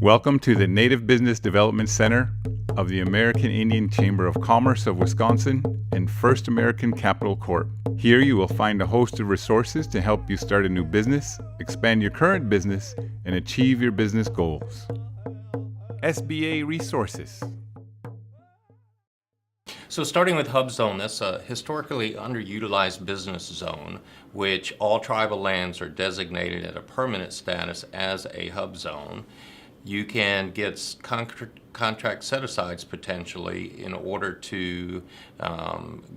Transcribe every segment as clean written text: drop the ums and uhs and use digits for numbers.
Welcome to the Native Business Development Center of the American Indian Chamber of Commerce of Wisconsin and First American Capital Corp. Here you will find a host of resources to help you start a new business, expand your current business, and achieve your business goals. SBA resources. So starting with Hub Zone, that's a historically underutilized business zone, which all tribal lands are designated at a permanent status as a Hub Zone. You can get contract set-asides potentially in order to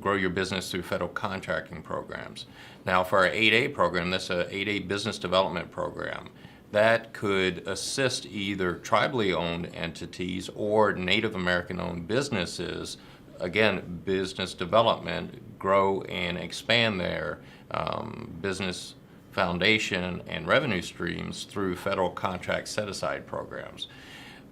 grow your business through federal contracting programs. Now for our 8A program, that's a 8A business development program. That could assist either tribally owned entities or Native American owned businesses, again, business development, grow and expand their business foundation and revenue streams through federal contract set-aside programs.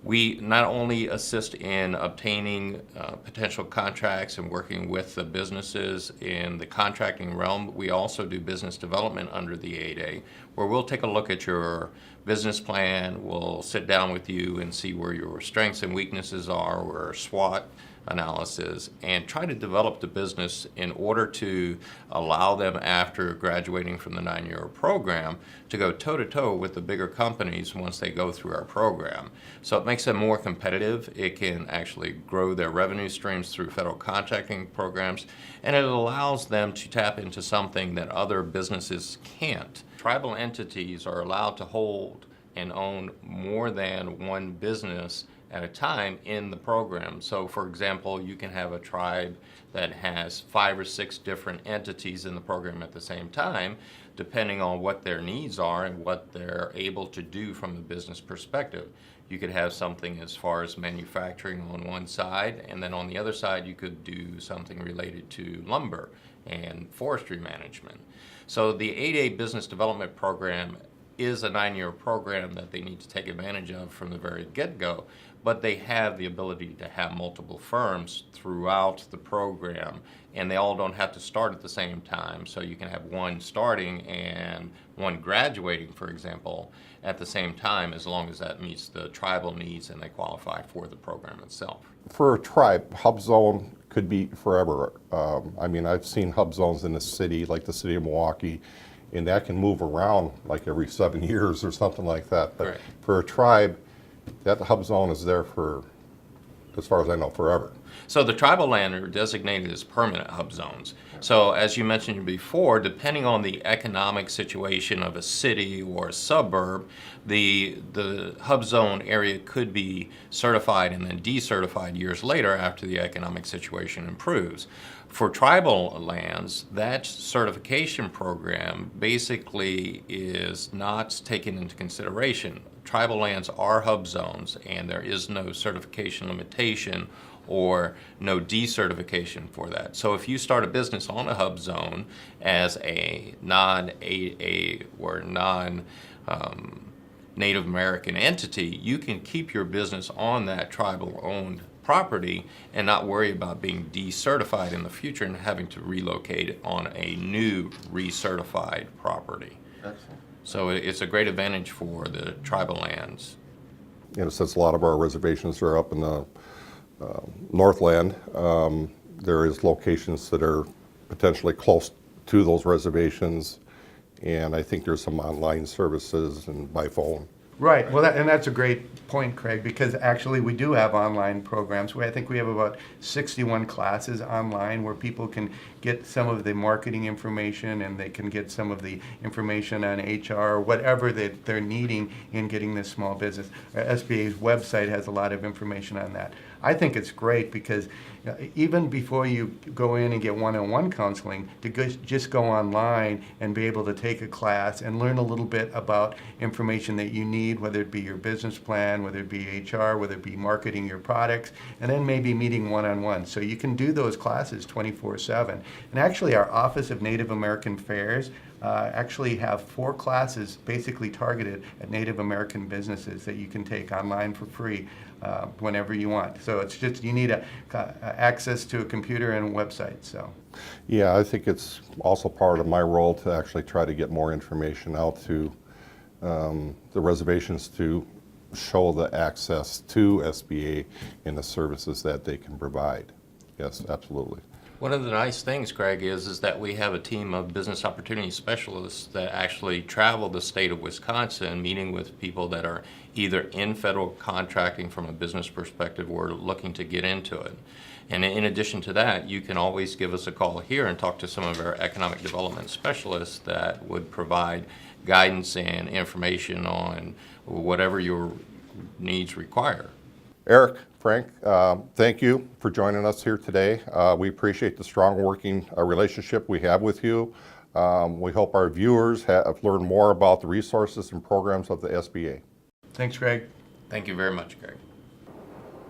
We not only assist in obtaining potential contracts and working with the businesses in the contracting realm, we also do business development under the 8A, where we'll take a look at your business plan, we'll sit down with you and see where your strengths and weaknesses are, or SWOT analysis, and try to develop the business in order to allow them, after graduating from the 9-year program, to go toe-to-toe with the bigger companies once they go through our program. So it makes them more competitive. It can actually grow their revenue streams through federal contracting programs, and it allows them to tap into something that other businesses can't. Tribal entities are allowed to hold and own more than one business at a time in the program. So for example, you can have a tribe that has 5 or 6 different entities in the program at the same time, depending on what their needs are and what they're able to do from the business perspective. You could have something as far as manufacturing on one side, and then on the other side you could do something related to lumber and forestry management. So the 8A business development program is a 9-year program that they need to take advantage of from the very get-go, but they have the ability to have multiple firms throughout the program, and they all don't have to start at the same time. So you can have one starting and one graduating, for example, at the same time, as long as that meets the tribal needs and they qualify for the program itself. For a tribe, Hub Zone could be forever. I mean, I've seen Hub Zones in the city, like the city of Milwaukee, and that can move around like every 7 years or something like that. But Right. For a tribe, that Hub Zone is there for, as far as I know, forever. So the tribal land are designated as permanent Hub Zones. So as you mentioned before, depending on the economic situation of a city or a suburb, the Hub Zone area could be certified and then decertified years later after the economic situation improves. For tribal lands, that certification program basically is not taken into consideration. Tribal lands are Hub Zones, and there is no certification limitation or no decertification for that. So if you start a business on a Hub Zone as a non-8A or non-Native American entity, you can keep your business on that tribal-owned property and not worry about being decertified in the future and having to relocate on a new recertified property. Excellent. So it's a great advantage for the tribal lands. And since a lot of our reservations are up in the Northland, there is locations that are potentially close to those reservations, and I think there's some online services and by phone. Right. Well, and that's a great point, Craig, because actually we do have online programs. I think we have about 61 classes online where people can get some of the marketing information, and they can get some of the information on HR, whatever they're needing in getting this small business. SBA's website has a lot of information on that. I think it's great because even before you go in and get one-on-one counseling, to just go online and be able to take a class and learn a little bit about information that you need, whether it be your business plan, whether it be HR, whether it be marketing your products, and then maybe meeting one-on-one. So you can do those classes 24/7. And actually our Office of Native American Affairs actually have 4 classes basically targeted at Native American businesses that you can take online for free whenever you want. So it's just, you need access to a computer and a website. So Yeah, I think it's also part of my role to actually try to get more information out to the reservations to show the access to SBA and the services that they can provide. Yes, absolutely. One of the nice things, Craig, is that we have a team of business opportunity specialists that actually travel the state of Wisconsin, meeting with people that are either in federal contracting from a business perspective or looking to get into it. And in addition to that, you can always give us a call here and talk to some of our economic development specialists that would provide guidance and information on whatever your needs require. Eric, Frank, thank you for joining us here today. We appreciate the strong working relationship we have with you. We hope our viewers have learned more about the resources and programs of the SBA. Thanks, Greg. Thank you very much, Greg.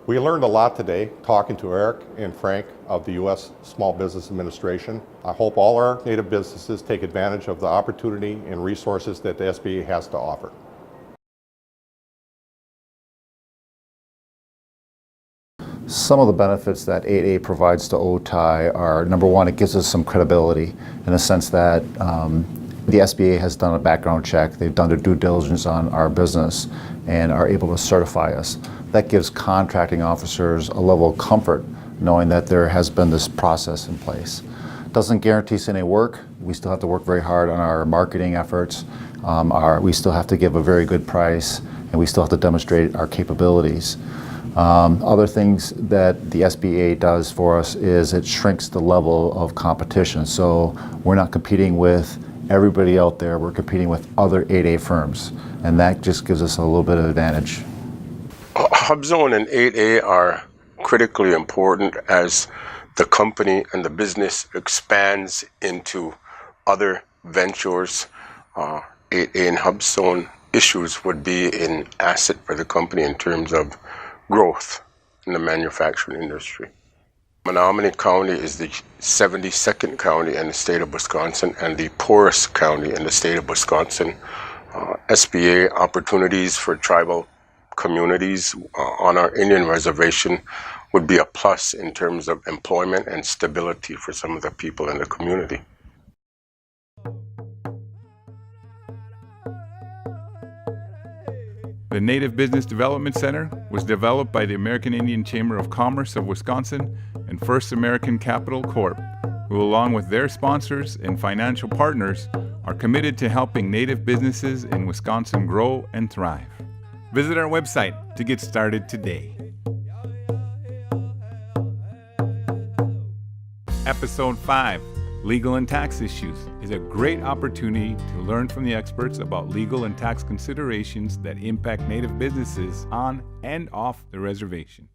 We learned a lot today talking to Eric and Frank of the U.S. Small Business Administration. I hope all our native businesses take advantage of the opportunity and resources that the SBA has to offer. Some of the benefits that 8A provides to OTI are, number one, it gives us some credibility in the sense that the SBA has done a background check, they've done their due diligence on our business and are able to certify us. That gives contracting officers a level of comfort knowing that there has been this process in place. Doesn't guarantee us any work. We still have to work very hard on our marketing efforts. We still have to give a very good price, and we still have to demonstrate our capabilities. Other things that the SBA does for us is it shrinks the level of competition. So we're not competing with everybody out there, we're competing with other 8A firms, and that just gives us a little bit of advantage. HubZone and 8A are critically important as the company and the business expands into other ventures. 8A and HubZone issues would be an asset for the company in terms of growth in the manufacturing industry. Menominee County is the 72nd county in the state of Wisconsin and the poorest county in the state of Wisconsin. SBA opportunities for tribal communities on our Indian reservation would be a plus in terms of employment and stability for some of the people in the community. The Native Business Development Center was developed by the American Indian Chamber of Commerce of Wisconsin and First American Capital Corp., who, along with their sponsors and financial partners, are committed to helping Native businesses in Wisconsin grow and thrive. Visit our website to get started today. Episode 5, Legal and Tax Issues, is a great opportunity to learn from the experts about legal and tax considerations that impact Native businesses on and off the reservation.